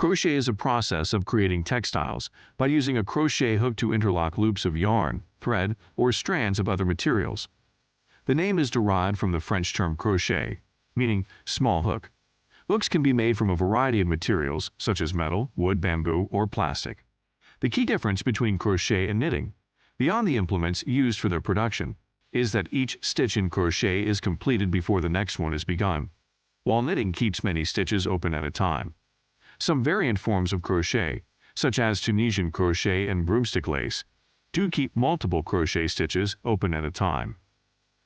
Crochet is a process of creating textiles by using a crochet hook to interlock loops of yarn, thread, or strands of other materials. The name is derived from the French term crochet, meaning small hook. Hooks can be made from a variety of materials such as metal, wood, bamboo, or plastic. The key difference between crochet and knitting, beyond the implements used for their production, is that each stitch in crochet is completed before the next one is begun, while knitting keeps many stitches open at a time. Some variant forms of crochet, such as Tunisian crochet and broomstick lace, do keep multiple crochet stitches open at a time.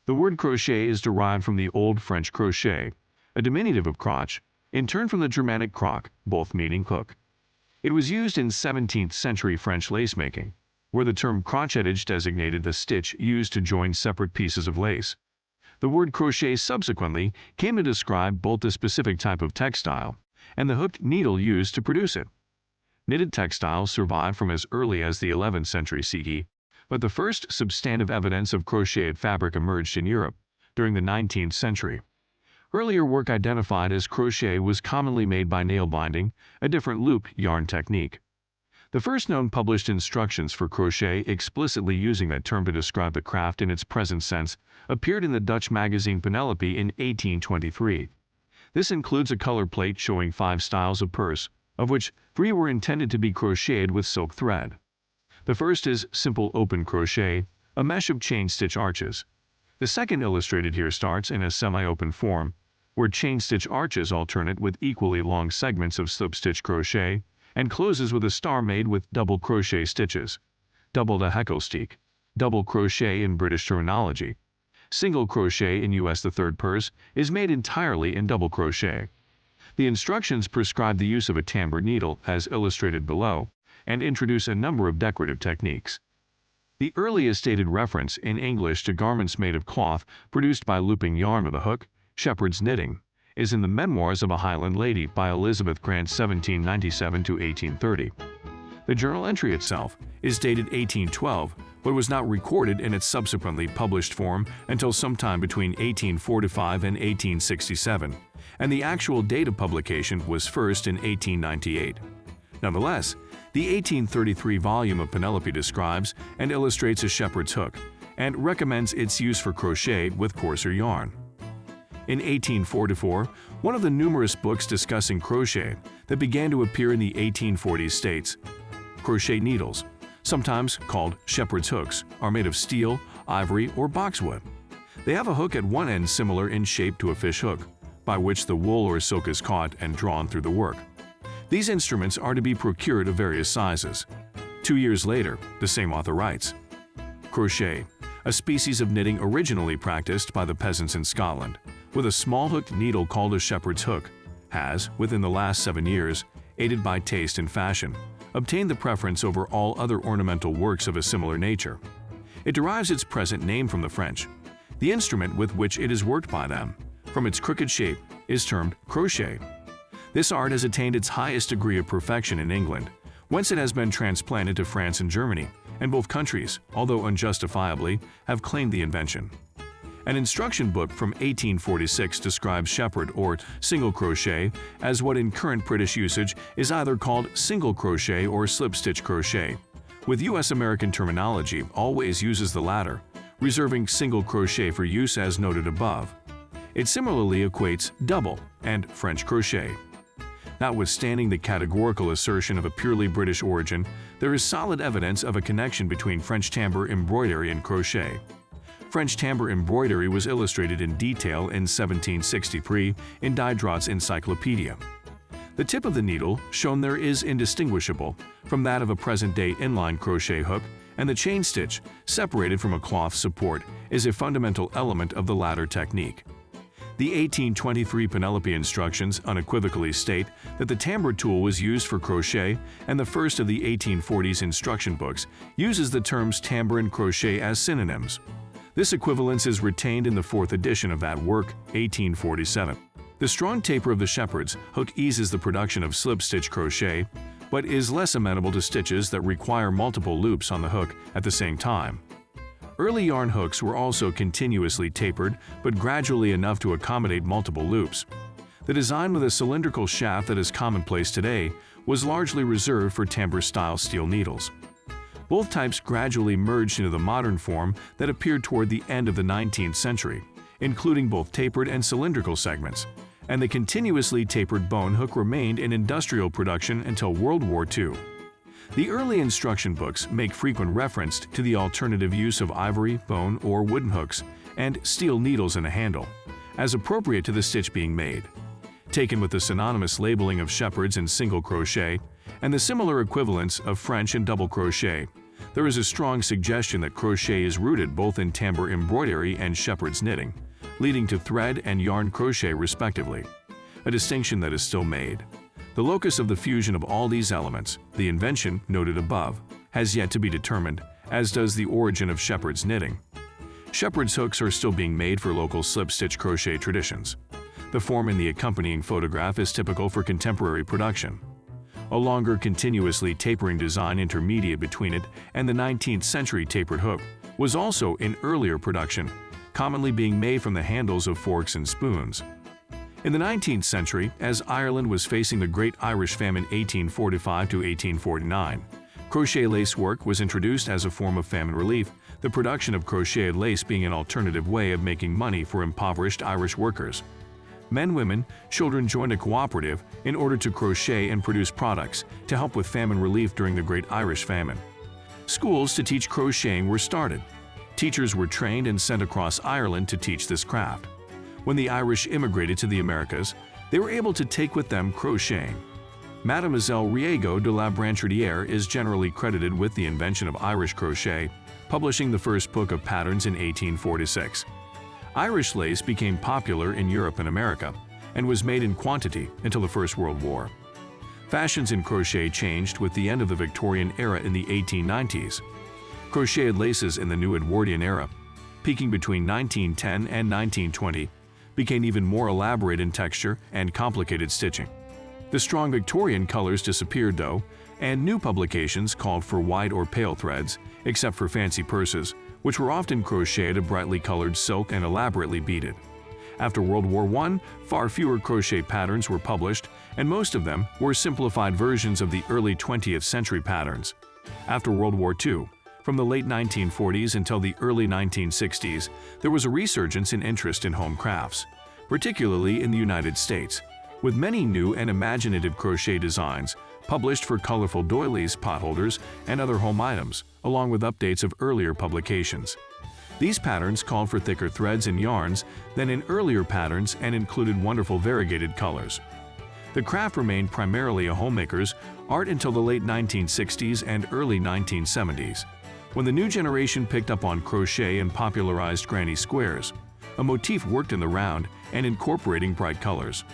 The word crochet is derived from the Old French crochet, a diminutive of crotch, in turn from the Germanic croc, both meaning hook. It was used in 17th century French lace making, where the term crochetage designated the stitch used to join separate pieces of lace. The word crochet subsequently came to describe both the specific type of textile and the hooked needle used to produce it. Knitted textiles survived from as early as the 11th century CE, but the first substantive evidence of crocheted fabric emerged in Europe during the 19th century. Earlier work identified as crochet was commonly made by nail binding, a different loop yarn technique. The first known published instructions for crochet explicitly using that term to describe the craft in its present sense appeared in the Dutch magazine Penelope in 1823. This includes a color plate showing 5 styles of purse, of which 3 were intended to be crocheted with silk thread. The first is simple open crochet, a mesh of chain stitch arches. The second illustrated here starts in a semi-open form, where chain stitch arches alternate with equally long segments of slip stitch crochet, and closes with a star made with double crochet stitches, double de hekkelsteek, double crochet in British terminology. Single crochet in US. The third purse is made entirely in double crochet. The instructions prescribe the use of a tambour needle as illustrated below, and introduce a number of decorative techniques. The earliest dated reference in English to garments made of cloth produced by looping yarn with a hook, shepherd's knitting, is in the Memoirs of a Highland Lady by Elizabeth Grant 1797 to 1830. The journal entry itself is dated 1812, but was not recorded in its subsequently published form until sometime between 1845 and 1867, and the actual date of publication was first in 1898. Nonetheless, the 1833 volume of Penelope describes and illustrates a shepherd's hook, and recommends its use for crochet with coarser yarn. In 1844, one of the numerous books discussing crochet that began to appear in the 1840s states, "Crochet needles, sometimes called shepherd's hooks, are made of steel, ivory, or boxwood. They have a hook at one end similar in shape to a fish hook, by which the wool or silk is caught and drawn through the work. These instruments are to be procured of various sizes." 2 years later, the same author writes, "Crochet, a species of knitting originally practiced by the peasants in Scotland, with a small hooked needle called a shepherd's hook, has, within the last 7 years, aided by taste and fashion, obtained the preference over all other ornamental works of a similar nature. It derives its present name from the French. The instrument with which it is worked by them, from its crooked shape, is termed crochet. This art has attained its highest degree of perfection in England, whence it has been transplanted to France and Germany, and both countries, although unjustifiably, have claimed the invention." An instruction book from 1846 describes shepherd or single crochet as what in current British usage is either called single crochet or slip-stitch crochet, with US-American terminology always uses the latter, reserving single crochet for use as noted above. It similarly equates double and French crochet. Notwithstanding the categorical assertion of a purely British origin, there is solid evidence of a connection between French tambour embroidery and crochet. French tambour embroidery was illustrated in detail in 1763 in Diderot's Encyclopedia. The tip of the needle, shown there, is indistinguishable from that of a present-day inline crochet hook, and the chain stitch, separated from a cloth support, is a fundamental element of the latter technique. The 1823 Penelope instructions unequivocally state that the tambour tool was used for crochet, and the first of the 1840s instruction books uses the terms tambour and crochet as synonyms. This equivalence is retained in the 4th edition of that work, 1847. The strong taper of the shepherd's hook eases the production of slip-stitch crochet, but is less amenable to stitches that require multiple loops on the hook at the same time. Early yarn hooks were also continuously tapered, but gradually enough to accommodate multiple loops. The design with a cylindrical shaft that is commonplace today was largely reserved for tambour-style steel needles. Both types gradually merged into the modern form that appeared toward the end of the 19th century, including both tapered and cylindrical segments, and the continuously tapered bone hook remained in industrial production until World War II. The early instruction books make frequent reference to the alternative use of ivory, bone, or wooden hooks and steel needles in the handle, as appropriate to the stitch being made. Taken with the synonymous labeling of shepherd's and single crochet, and the similar equivalents of French and double crochet, there is a strong suggestion that crochet is rooted both in tambour embroidery and shepherd's knitting, leading to thread and yarn crochet respectively, a distinction that is still made. The locus of the fusion of all these elements, the invention noted above, has yet to be determined, as does the origin of shepherd's knitting. Shepherd's hooks are still being made for local slip-stitch crochet traditions. The form in the accompanying photograph is typical for contemporary production. A longer, continuously tapering design intermediate between it and the 19th century tapered hook was also in earlier production, commonly being made from the handles of forks and spoons. In the 19th century, as Ireland was facing the Great Irish Famine 1845 to 1849, crochet lace work was introduced as a form of famine relief, the production of crocheted lace being an alternative way of making money for impoverished Irish workers. Men, women, children joined a cooperative in order to crochet and produce products to help with famine relief during the Great Irish Famine. Schools to teach crocheting were started. Teachers were trained and sent across Ireland to teach this craft. When the Irish immigrated to the Americas, they were able to take with them crocheting. Mademoiselle Riego de la Brancardière is generally credited with the invention of Irish crochet, publishing the first book of patterns in 1846. Irish lace became popular in Europe and America, and was made in quantity until the First World War. Fashions in crochet changed with the end of the Victorian era in the 1890s. Crocheted laces in the new Edwardian era, peaking between 1910 and 1920, became even more elaborate in texture and complicated stitching. The strong Victorian colors disappeared though, and new publications called for white or pale threads, except for fancy purses, which were often crocheted of brightly colored silk and elaborately beaded. After World War I, far fewer crochet patterns were published, and most of them were simplified versions of the early 20th century patterns. After World War II, from the late 1940s until the early 1960s, there was a resurgence in interest in home crafts, particularly in the United States, with many new and imaginative crochet designs published for colorful doilies, potholders, and other home items, along with updates of earlier publications. These patterns called for thicker threads and yarns than in earlier patterns and included wonderful variegated colors. The craft remained primarily a homemaker's art until the late 1960s and early 1970s, when the new generation picked up on crochet and popularized granny squares, a motif worked in the round and incorporating bright colors.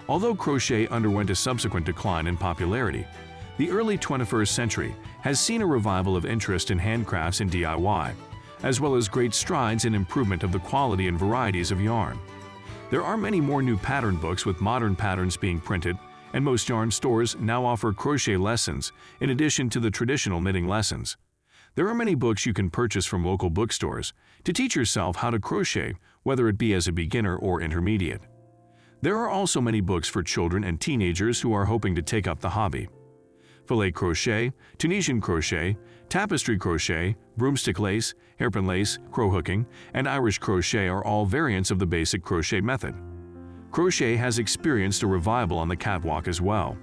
Although crochet underwent a subsequent decline in popularity, the early 21st century has seen a revival of interest in handcrafts and DIY, as well as great strides in improvement of the quality and varieties of yarn. There are many more new pattern books with modern patterns being printed, and most yarn stores now offer crochet lessons in addition to the traditional knitting lessons. There are many books you can purchase from local bookstores to teach yourself how to crochet, whether it be as a beginner or intermediate. There are also many books for children and teenagers who are hoping to take up the hobby. Filet crochet, Tunisian crochet, tapestry crochet, broomstick lace, hairpin lace, crow hooking, and Irish crochet are all variants of the basic crochet method. Crochet has experienced a revival on the catwalk as well.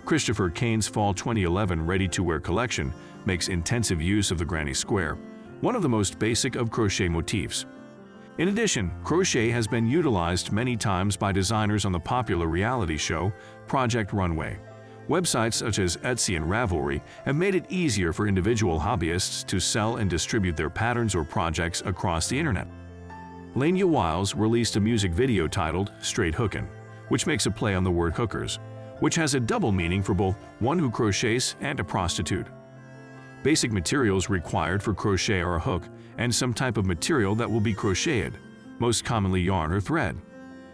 Christopher Kane's Fall 2011 ready-to-wear collection makes intensive use of the granny square, one of the most basic of crochet motifs. In addition, crochet has been utilized many times by designers on the popular reality show Project Runway. Websites such as Etsy and Ravelry have made it easier for individual hobbyists to sell and distribute their patterns or projects across the internet. Lania Wiles released a music video titled Straight Hookin', which makes a play on the word hookers, which has a double meaning for both one who crochets and a prostitute. Basic materials required for crochet are a hook and some type of material that will be crocheted, most commonly yarn or thread.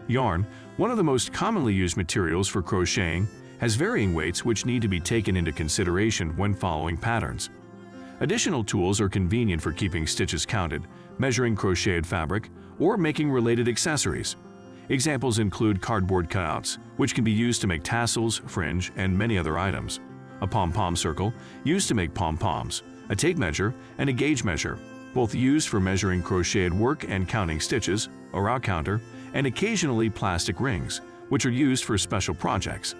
Yarn, one of the most commonly used materials for crocheting, has varying weights which need to be taken into consideration when following patterns. Additional tools are convenient for keeping stitches counted, measuring crocheted fabric, or making related accessories. Examples include cardboard cutouts, which can be used to make tassels, fringe, and many other items, a pom-pom circle, used to make pom-poms, a tape measure, and a gauge measure, both used for measuring crocheted work and counting stitches, a row counter, and occasionally plastic rings, which are used for special projects.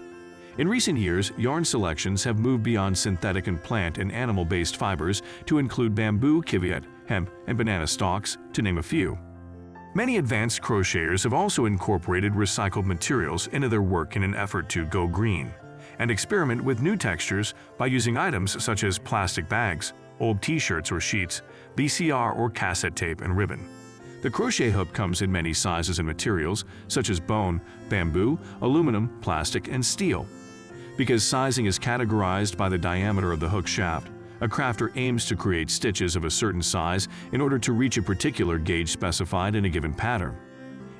In recent years, yarn selections have moved beyond synthetic and plant and animal-based fibers to include bamboo, kiviot, hemp, and banana stalks, to name a few. Many advanced crocheters have also incorporated recycled materials into their work in an effort to go green, and experiment with new textures by using items such as plastic bags, old t-shirts or sheets, VCR or cassette tape, and ribbon. The crochet hook comes in many sizes and materials such as bone, bamboo, aluminum, plastic, and steel. Because sizing is categorized by the diameter of the hook shaft, a crafter aims to create stitches of a certain size in order to reach a particular gauge specified in a given pattern.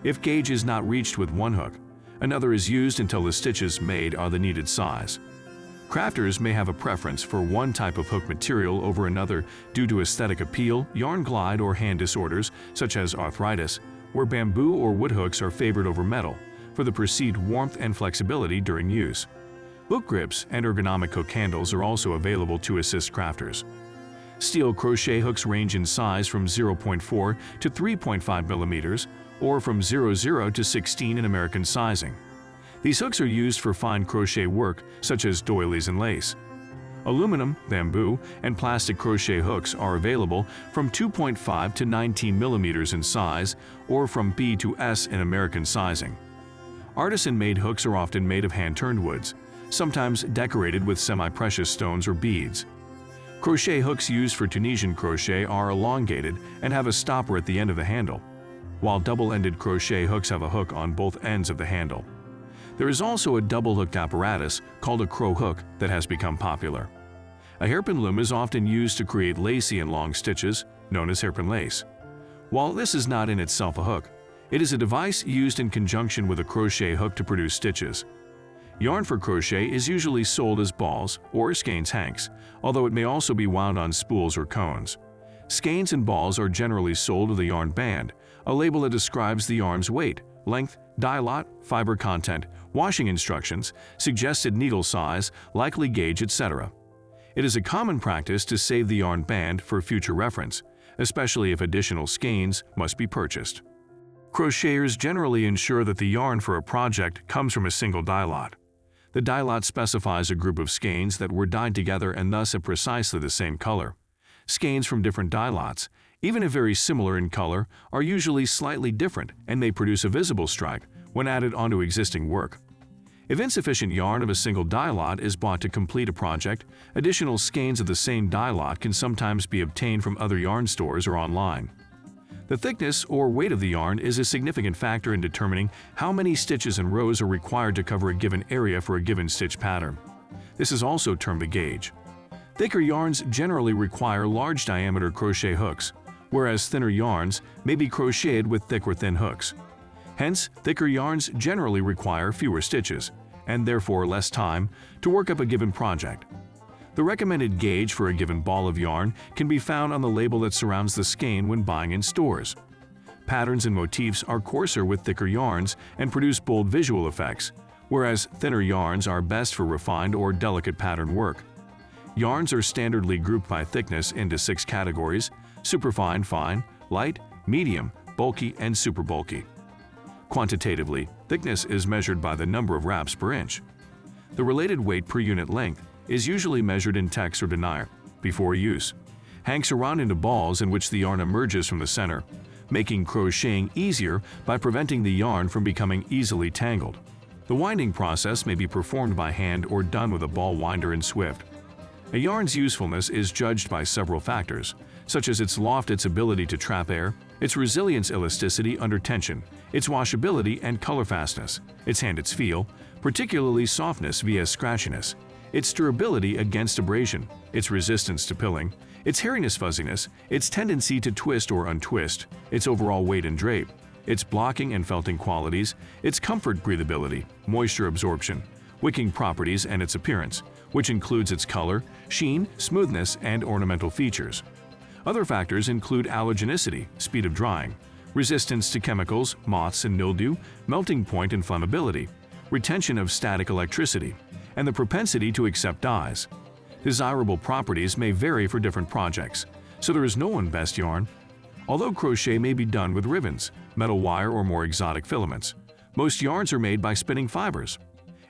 If gauge is not reached with one hook, another is used until the stitches made are the needed size. Crafters may have a preference for one type of hook material over another due to aesthetic appeal, yarn glide, or hand disorders such as arthritis, where bamboo or wood hooks are favored over metal for the perceived warmth and flexibility during use. Hook grips and ergonomic hook handles are also available to assist crafters. Steel crochet hooks range in size from 0.4 to 3.5 millimeters, or from 00 to 16 in American sizing. These hooks are used for fine crochet work such as doilies and lace. Aluminum, bamboo, and plastic crochet hooks are available from 2.5 to 19 millimeters in size, or from B to S in American sizing. Artisan-made hooks are often made of hand-turned woods, sometimes decorated with semi-precious stones or beads. Crochet hooks used for Tunisian crochet are elongated and have a stopper at the end of the handle, while double-ended crochet hooks have a hook on both ends of the handle. There is also a double-hooked apparatus called a crow hook that has become popular. A hairpin loom is often used to create lacy and long stitches, known as hairpin lace. While this is not in itself a hook, it is a device used in conjunction with a crochet hook to produce stitches. Yarn for crochet is usually sold as balls or skeins hanks, although it may also be wound on spools or cones. Skeins and balls are generally sold with a yarn band, a label that describes the yarn's weight, length, dye lot, fiber content, washing instructions, suggested needle size, likely gauge, etc. It is a common practice to save the yarn band for future reference, especially if additional skeins must be purchased. Crocheters generally ensure that the yarn for a project comes from a single dye lot. The dye lot specifies a group of skeins that were dyed together and thus have precisely the same color. Skeins from different dye lots, even if very similar in color, are usually slightly different and may produce a visible stripe when added onto existing work. If insufficient yarn of a single dye lot is bought to complete a project, additional skeins of the same dye lot can sometimes be obtained from other yarn stores or online. The thickness or weight of the yarn is a significant factor in determining how many stitches and rows are required to cover a given area for a given stitch pattern. This is also termed a gauge. Thicker yarns generally require large diameter crochet hooks, whereas thinner yarns may be crocheted with thick or thin hooks. Hence, thicker yarns generally require fewer stitches, and therefore less time, to work up a given project. The recommended gauge for a given ball of yarn can be found on the label that surrounds the skein when buying in stores. Patterns and motifs are coarser with thicker yarns and produce bold visual effects, whereas thinner yarns are best for refined or delicate pattern work. Yarns are standardly grouped by thickness into 6 categories: superfine, fine, light, medium, bulky, and super bulky. Quantitatively, thickness is measured by the number of wraps per inch. The related weight per unit length is usually measured in tecks or denier before use. Hanks are wound into balls in which the yarn emerges from the center, making crocheting easier by preventing the yarn from becoming easily tangled. The winding process may be performed by hand or done with a ball winder and swift. A yarn's usefulness is judged by several factors, such as its loft, its ability to trap air, its resilience, elasticity under tension, its washability and color fastness, its hand, its feel, particularly softness via scratchiness, its durability against abrasion, its resistance to pilling, its hairiness, fuzziness, its tendency to twist or untwist, its overall weight and drape, its blocking and felting qualities, its comfort, breathability, moisture absorption, wicking properties, and its appearance, which includes its color, sheen, smoothness, and ornamental features. Other factors include allergenicity, speed of drying, resistance to chemicals, moths and mildew, melting point and flammability, retention of static electricity, and the propensity to accept dyes. Desirable properties may vary for different projects, so there is no one best yarn. Although crochet may be done with ribbons, metal wire, or more exotic filaments, most yarns are made by spinning fibers.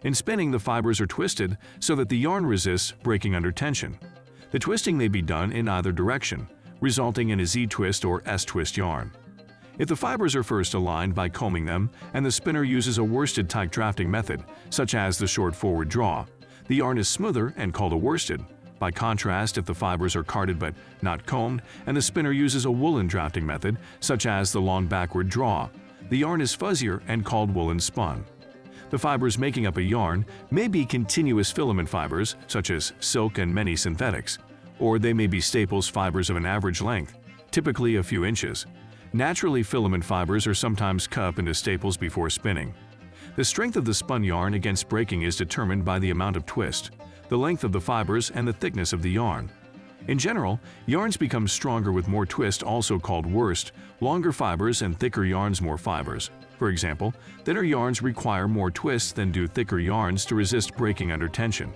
In spinning, the fibers are twisted so that the yarn resists breaking under tension. The twisting may be done in either direction, resulting in a Z-twist or S-twist yarn. If the fibers are first aligned by combing them and the spinner uses a worsted type drafting method, such as the short forward draw, the yarn is smoother and called a worsted. By contrast, if the fibers are carded but not combed and the spinner uses a woolen drafting method, such as the long backward draw, the yarn is fuzzier and called woolen spun. The fibers making up a yarn may be continuous filament fibers, such as silk and many synthetics, or they may be staples fibers of an average length, typically a few inches. Naturally, filament fibers are sometimes cut up into staples before spinning. The strength of the spun yarn against breaking is determined by the amount of twist, the length of the fibers, and the thickness of the yarn. In general, yarns become stronger with more twist, also called worst, longer fibers, and thicker yarns more fibers. For example, thinner yarns require more twist than do thicker yarns to resist breaking under tension.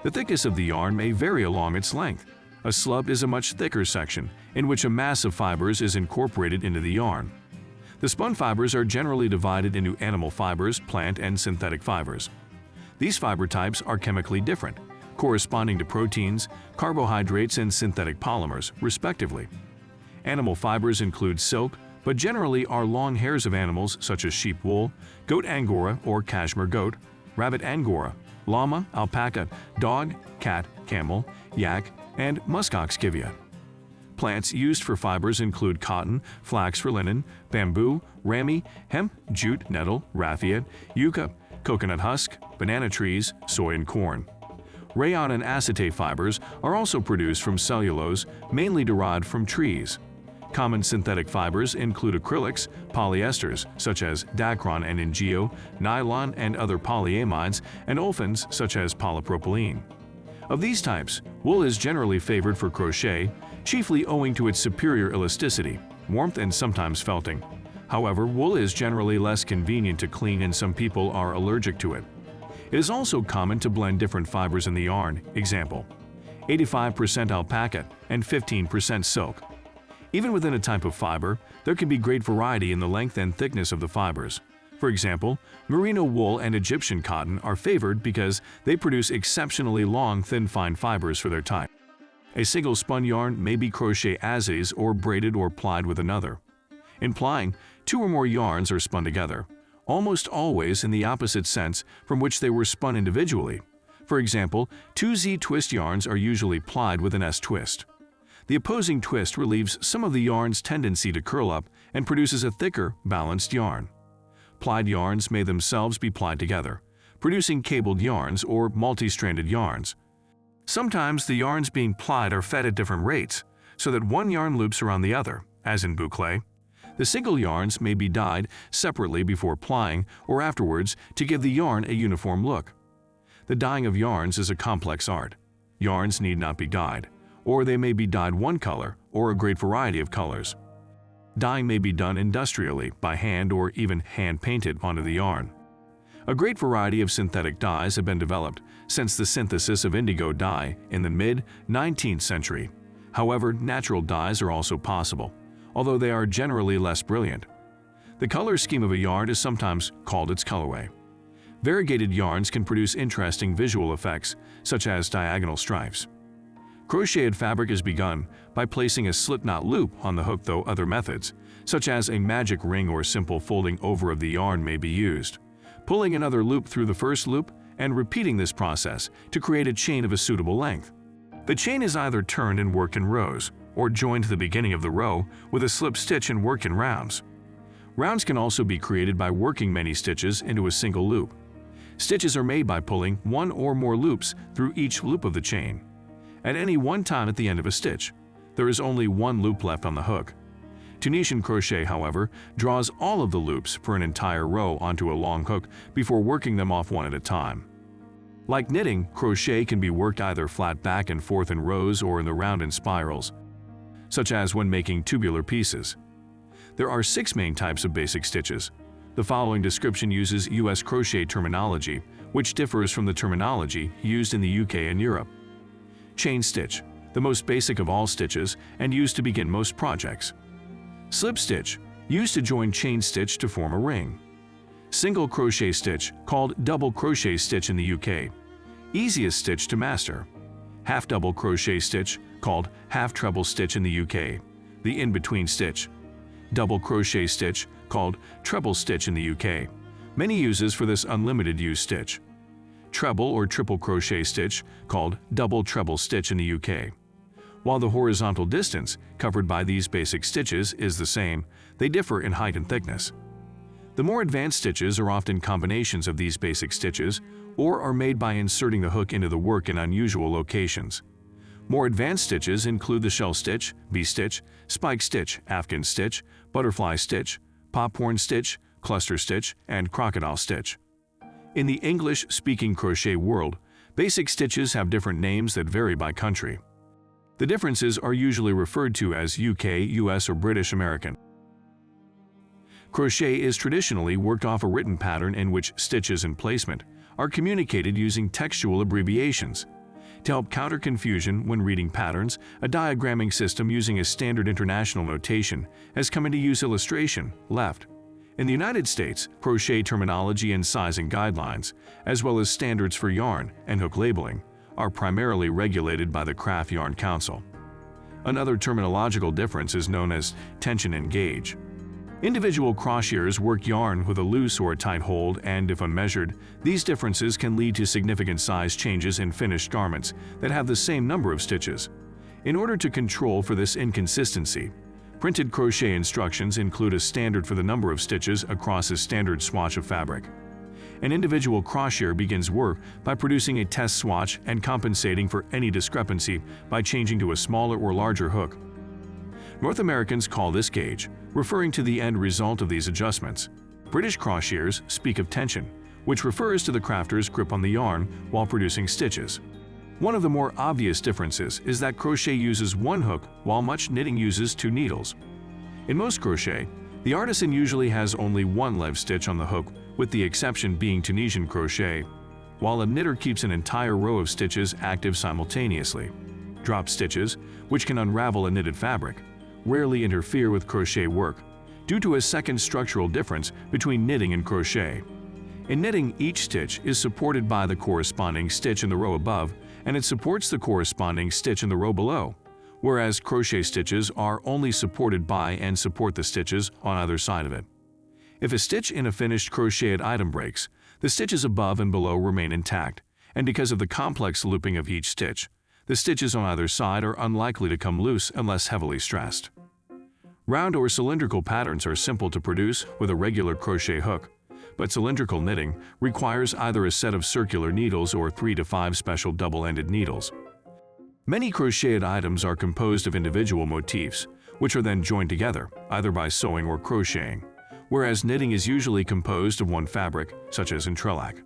The thickness of the yarn may vary along its length. A slub is a much thicker section, in which a mass of fibers is incorporated into the yarn. The spun fibers are generally divided into animal fibers, plant, and synthetic fibers. These fiber types are chemically different, corresponding to proteins, carbohydrates, and synthetic polymers, respectively. Animal fibers include silk, but generally are long hairs of animals such as sheep wool, goat angora or cashmere goat, rabbit angora, llama, alpaca, dog, cat, camel, yak, and muskox kivia. Plants used for fibers include cotton, flax for linen, bamboo, ramie, hemp, jute, nettle, raffia, yucca, coconut husk, banana trees, soy, and corn. Rayon and acetate fibers are also produced from cellulose, mainly derived from trees. Common synthetic fibers include acrylics, polyesters such as Dacron and Ingeo, nylon and other polyamides, and olefins such as polypropylene. Of these types, wool is generally favored for crochet, chiefly owing to its superior elasticity, warmth, and sometimes felting. However, wool is generally less convenient to clean and some people are allergic to it. It is also common to blend different fibers in the yarn, example, 85% alpaca and 15% silk. Even within a type of fiber, there can be great variety in the length and thickness of the fibers. For example, merino wool and Egyptian cotton are favored because they produce exceptionally long, thin, fine fibers for their type. A single spun yarn may be crochet as is or braided or plied with another. In plying, two or more yarns are spun together, almost always in the opposite sense from which they were spun individually. For example, two Z-twist yarns are usually plied with an S-twist. The opposing twist relieves some of the yarn's tendency to curl up and produces a thicker, balanced yarn. Plied yarns may themselves be plied together, producing cabled yarns or multi-stranded yarns. Sometimes the yarns being plied are fed at different rates, so that one yarn loops around the other, as in boucle. The single yarns may be dyed separately before plying or afterwards to give the yarn a uniform look. The dyeing of yarns is a complex art. Yarns need not be dyed, or they may be dyed one color or a great variety of colors. Dyeing may be done industrially, by hand, or even hand-painted onto the yarn. A great variety of synthetic dyes have been developed since the synthesis of indigo dye in the mid-19th century. However, natural dyes are also possible, although they are generally less brilliant. The color scheme of a yarn is sometimes called its colorway. Variegated yarns can produce interesting visual effects, such as diagonal stripes. Crocheted fabric is begun by placing a slip-knot loop on the hook, though other methods, such as a magic ring or simple folding over of the yarn, may be used. Pulling another loop through the first loop and repeating this process to create a chain of a suitable length. The chain is either turned and worked in rows, or joined to the beginning of the row with a slip stitch and worked in rounds. Rounds can also be created by working many stitches into a single loop. Stitches are made by pulling one or more loops through each loop of the chain. At any one time at the end of a stitch, there is only one loop left on the hook. Tunisian crochet, however, draws all of the loops for an entire row onto a long hook before working them off one at a time. Like knitting, crochet can be worked either flat back and forth in rows or in the round in spirals, such as when making tubular pieces. There are 6 main types of basic stitches. The following description uses U.S. crochet terminology, which differs from the terminology used in the UK and Europe. Chain stitch, the most basic of all stitches and used to begin most projects. Slip stitch, used to join chain stitch to form a ring. Single crochet stitch, called double crochet stitch in the UK. Easiest stitch to master. Half double crochet stitch, called half treble stitch in the UK. The in-between stitch. Double crochet stitch, called treble stitch in the UK. Many uses for this unlimited use stitch. Treble or triple crochet stitch, called double treble stitch in the UK. While the horizontal distance covered by these basic stitches is the same, they differ in height and thickness. The more advanced stitches are often combinations of these basic stitches or are made by inserting the hook into the work in unusual locations. More advanced stitches include the shell stitch, V-stitch, spike stitch, Afghan stitch, butterfly stitch, popcorn stitch, cluster stitch, and crocodile stitch. In the English-speaking crochet world, basic stitches have different names that vary by country. The differences are usually referred to as UK, US, or British American. Crochet is traditionally worked off a written pattern in which stitches and placement are communicated using textual abbreviations. To help counter confusion when reading patterns, a diagramming system using a standard international notation has come into use. Illustration, left. In the United States, crochet terminology and sizing guidelines, as well as standards for yarn and hook labeling, are primarily regulated by the Craft Yarn Council. Another terminological difference is known as tension and gauge. Individual crocheters work yarn with a loose or a tight hold, and if unmeasured, these differences can lead to significant size changes in finished garments that have the same number of stitches. In order to control for this inconsistency, printed crochet instructions include a standard for the number of stitches across a standard swatch of fabric. An individual crocheter begins work by producing a test swatch and compensating for any discrepancy by changing to a smaller or larger hook. North Americans call this gauge, referring to the end result of these adjustments. British crocheters speak of tension, which refers to the crafter's grip on the yarn while producing stitches. One of the more obvious differences is that crochet uses one hook while much knitting uses 2 needles. In most crochet, the artisan usually has only one lev stitch on the hook, with the exception being Tunisian crochet, while a knitter keeps an entire row of stitches active simultaneously. Drop stitches, which can unravel a knitted fabric, rarely interfere with crochet work, due to a second structural difference between knitting and crochet. In knitting, each stitch is supported by the corresponding stitch in the row above, and it supports the corresponding stitch in the row below, whereas crochet stitches are only supported by and support the stitches on either side of it. If a stitch in a finished crocheted item breaks, the stitches above and below remain intact, and because of the complex looping of each stitch, the stitches on either side are unlikely to come loose unless heavily stressed. Round or cylindrical patterns are simple to produce with a regular crochet hook, but cylindrical knitting requires either a set of circular needles or 3 to 5 special double-ended needles. Many crocheted items are composed of individual motifs, which are then joined together, either by sewing or crocheting, whereas knitting is usually composed of one fabric, such as entrelac.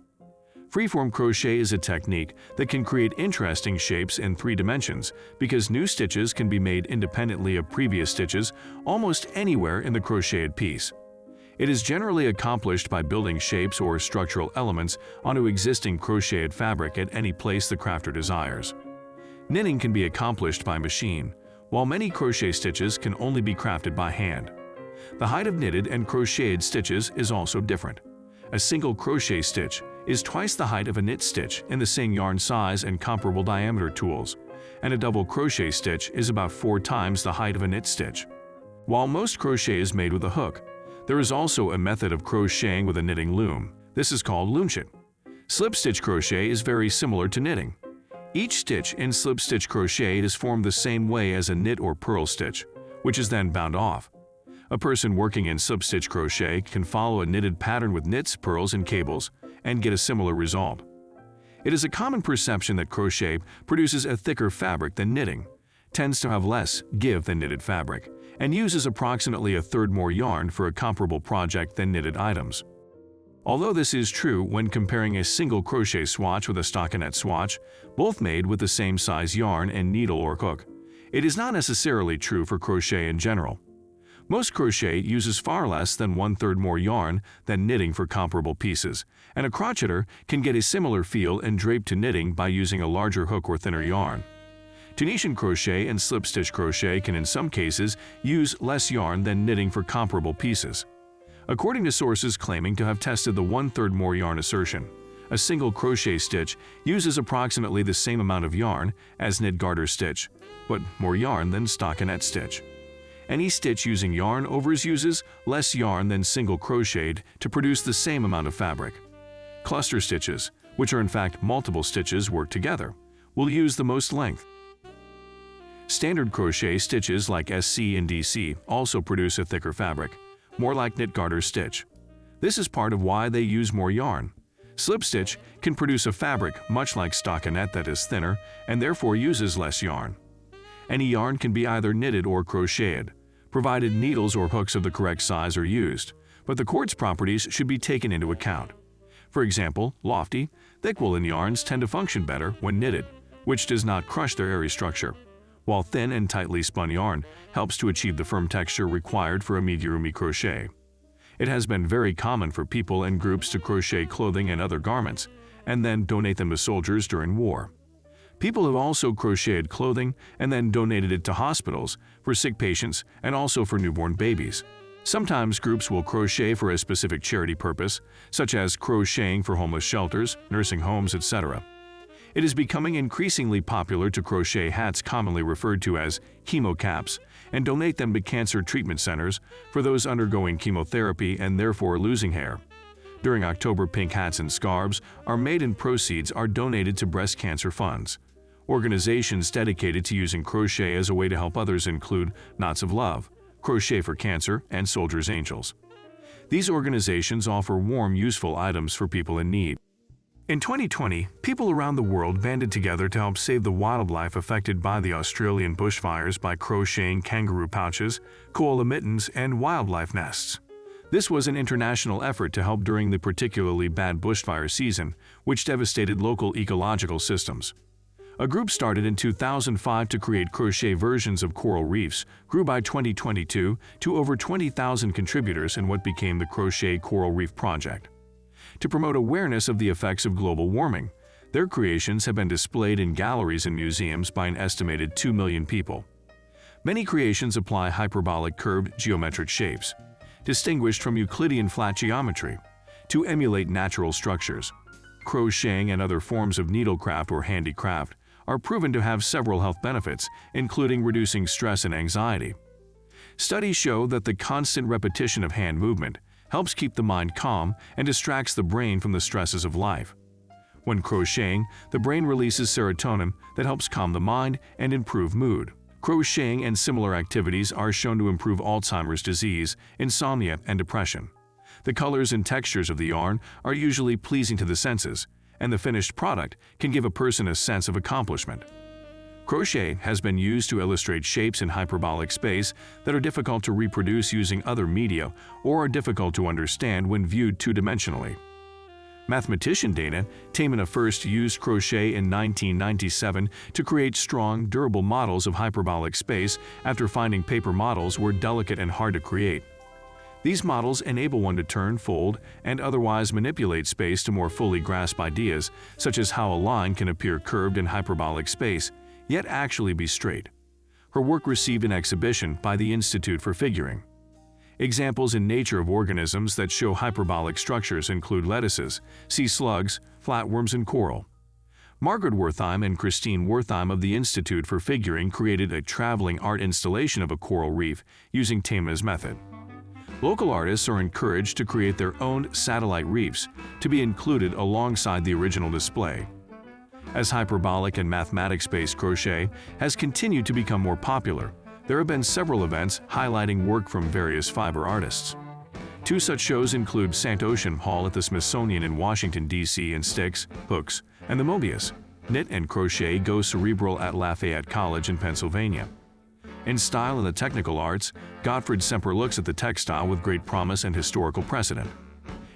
Freeform crochet is a technique that can create interesting shapes in 3 dimensions because new stitches can be made independently of previous stitches almost anywhere in the crocheted piece. It is generally accomplished by building shapes or structural elements onto existing crocheted fabric at any place the crafter desires. Knitting can be accomplished by machine, while many crochet stitches can only be crafted by hand. The height of knitted and crocheted stitches is also different. A single crochet stitch is twice the height of a knit stitch in the same yarn size and comparable diameter tools, and a double crochet stitch is about 4 times the height of a knit stitch. While most crochet is made with a hook, there is also a method of crocheting with a knitting loom. This is called loomshit. Slip stitch crochet is very similar to knitting. Each stitch in slip stitch crochet is formed the same way as a knit or purl stitch, which is then bound off. A person working in slip stitch crochet can follow a knitted pattern with knits, purls, and cables and get a similar result. It is a common perception that crochet produces a thicker fabric than knitting, tends to have less give than knitted fabric, and uses approximately a third more yarn for a comparable project than knitted items. Although this is true when comparing a single crochet swatch with a stockinette swatch, both made with the same size yarn and needle or hook, it is not necessarily true for crochet in general. Most crochet uses far less than 1/3 more yarn than knitting for comparable pieces, and a crocheter can get a similar feel and drape to knitting by using a larger hook or thinner yarn. Tunisian crochet and slip-stitch crochet can in some cases use less yarn than knitting for comparable pieces. According to sources claiming to have tested the 1/3 more yarn assertion, a single crochet stitch uses approximately the same amount of yarn as knit garter stitch, but more yarn than stockinette stitch. Any stitch using yarn overs uses less yarn than single crocheted to produce the same amount of fabric. Cluster stitches, which are in fact multiple stitches worked together, will use the most length. Standard crochet stitches like SC and DC also produce a thicker fabric, more like knit garter stitch. This is part of why they use more yarn. Slip stitch can produce a fabric much like stockinette that is thinner and therefore uses less yarn. Any yarn can be either knitted or crocheted, provided needles or hooks of the correct size are used, but the quartz properties should be taken into account. For example, lofty, thick woolen yarns tend to function better when knitted, which does not crush their airy structure, while thin and tightly spun yarn helps to achieve the firm texture required for amigurumi crochet. It has been very common for people and groups to crochet clothing and other garments, and then donate them to soldiers during war. People have also crocheted clothing and then donated it to hospitals, for sick patients, and also for newborn babies. Sometimes groups will crochet for a specific charity purpose, such as crocheting for homeless shelters, nursing homes, etc. It is becoming increasingly popular to crochet hats commonly referred to as chemo caps and donate them to cancer treatment centers for those undergoing chemotherapy and therefore losing hair. During October, pink hats and scarves are made and proceeds are donated to breast cancer funds. Organizations dedicated to using crochet as a way to help others include Knots of Love, Crochet for Cancer, and Soldiers' Angels. These organizations offer warm, useful items for people in need. In 2020, people around the world banded together to help save the wildlife affected by the Australian bushfires by crocheting kangaroo pouches, koala mittens, and wildlife nests. This was an international effort to help during the particularly bad bushfire season, which devastated local ecological systems. A group started in 2005 to create crochet versions of coral reefs, grew by 2022 to over 20,000 contributors in what became the Crochet Coral Reef Project. To promote awareness of the effects of global warming, their creations have been displayed in galleries and museums by an estimated 2 million people. Many creations apply hyperbolic curved geometric shapes, distinguished from Euclidean flat geometry, to emulate natural structures. Crocheting and other forms of needlecraft or handicraft are proven to have several health benefits, including reducing stress and anxiety. Studies show that the constant repetition of hand movement helps keep the mind calm and distracts the brain from the stresses of life. When crocheting, the brain releases serotonin that helps calm the mind and improve mood. Crocheting and similar activities are shown to improve Alzheimer's disease, insomnia, and depression. The colors and textures of the yarn are usually pleasing to the senses, and the finished product can give a person a sense of accomplishment. Crochet has been used to illustrate shapes in hyperbolic space that are difficult to reproduce using other media or are difficult to understand when viewed two-dimensionally. Mathematician Dana Tamina first used crochet in 1997 to create strong, durable models of hyperbolic space after finding paper models were delicate and hard to create. These models enable one to turn, fold, and otherwise manipulate space to more fully grasp ideas, such as how a line can appear curved in hyperbolic space, yet actually be straight. Her work received an exhibition by the Institute for Figuring. Examples in nature of organisms that show hyperbolic structures include lettuces, sea slugs, flatworms, and coral. Margaret Wertheim and Christine Wertheim of the Institute for Figuring created a traveling art installation of a coral reef using Tamina's method. Local artists are encouraged to create their own satellite reefs to be included alongside the original display. As hyperbolic and mathematics-based crochet has continued to become more popular, there have been several events highlighting work from various fiber artists. Two such shows include Sant Ocean Hall at the Smithsonian in Washington, D.C. and Sticks, Hooks, and the Mobius, Knit and Crochet Go Cerebral at Lafayette College in Pennsylvania. In style and the technical arts, Gottfried Semper looks at the textile with great promise and historical precedent.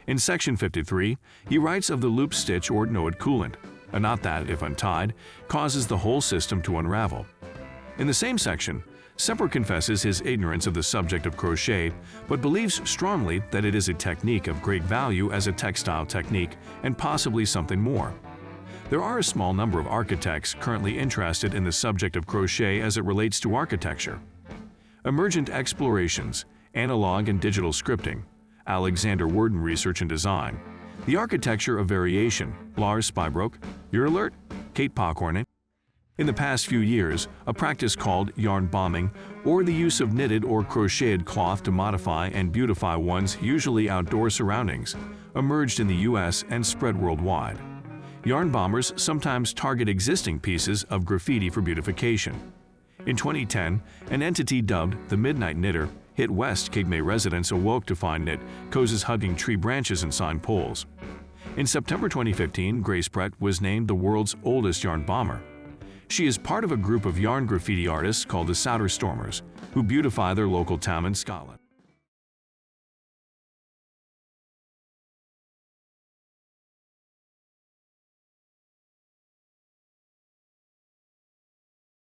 In section 53, he writes of the loop stitch or knot coolant, a knot that, if untied, causes the whole system to unravel. In the same section, Sepper confesses his ignorance of the subject of crochet, but believes strongly that it is a technique of great value as a textile technique and possibly something more. There are a small number of architects currently interested in the subject of crochet as it relates to architecture. Emergent Explorations, Analog and Digital Scripting, Alexander Worden Research and Design, The Architecture of Variation, Lars Spybrook, Your Alert, Kate Pockhorn. In the past few years, a practice called yarn bombing, or the use of knitted or crocheted cloth to modify and beautify one's usually outdoor surroundings, emerged in the US and spread worldwide. Yarn bombers sometimes target existing pieces of graffiti for beautification. In 2010, an entity dubbed the Midnight Knitter hit West Cape May residents awoke to find knit cozies hugging tree branches and sign poles. In September 2015, Grace Brett was named the world's oldest yarn bomber. She is part of a group of yarn graffiti artists called the Souter Stormers, who beautify their local town in Scotland.